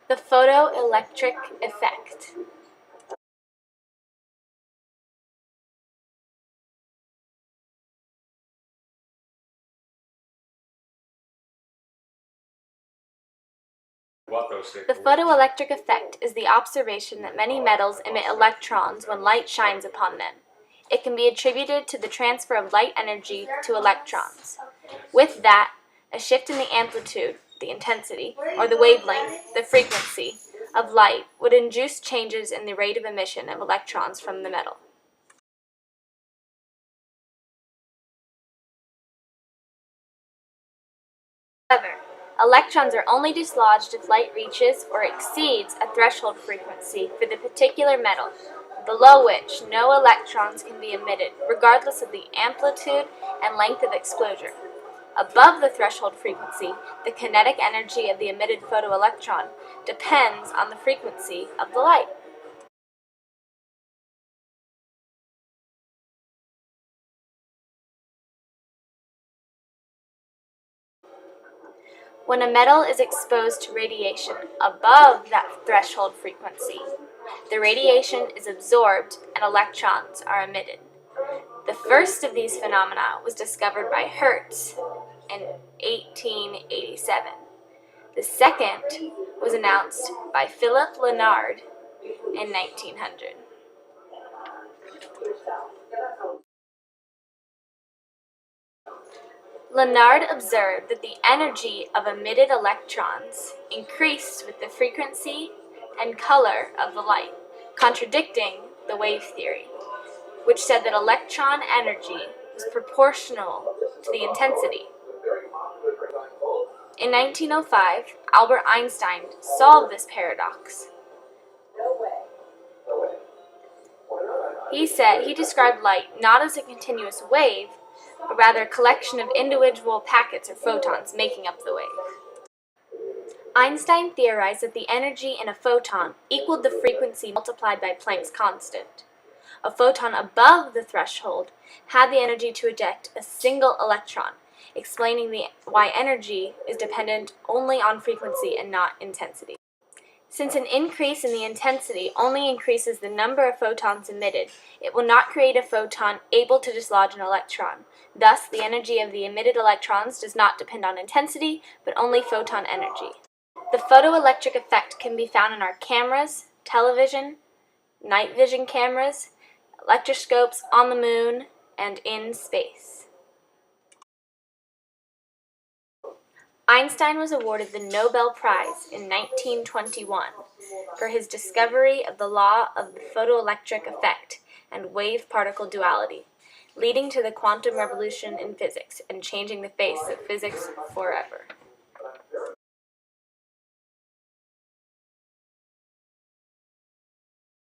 The photoelectric effect. The photoelectric effect is the observation that many metals emit electrons when light shines upon them. It can be attributed to the transfer of light energy to electrons. With that, a shift in the amplitude, the intensity, or the wavelength, the frequency, of light would induce changes in the rate of emission of electrons from the metal. However, electrons are only dislodged if light reaches or exceeds a threshold frequency for the particular metal, below which no electrons can be emitted, regardless of the amplitude and length of exposure. Above the threshold frequency, the kinetic energy of the emitted photoelectron depends on the frequency of the light. When a metal is exposed to radiation above that threshold frequency, the radiation is absorbed and electrons are emitted. The first of these phenomena was discovered by Hertz in 1887. The second was announced by Philip Lenard in 1900. Lenard observed that the energy of emitted electrons increased with the frequency and color of the light, contradicting the wave theory, which said that electron energy was proportional to the intensity. In 1905, Albert Einstein solved this paradox. He described light not as a continuous wave, but rather a collection of individual packets or photons making up the wave. Einstein theorized that the energy in a photon equaled the frequency multiplied by Planck's constant. A photon above the threshold had the energy to eject a single electron, explaining why energy is dependent only on frequency and not intensity. Since an increase in the intensity only increases the number of photons emitted, it will not create a photon able to dislodge an electron. Thus, the energy of the emitted electrons does not depend on intensity, but only photon energy. The photoelectric effect can be found in our cameras, television, night vision cameras, electroscopes on the moon, and in space. Einstein was awarded the Nobel Prize in 1921 for his discovery of the law of the photoelectric effect and wave-particle duality, leading to the quantum revolution in physics and changing the face of physics forever.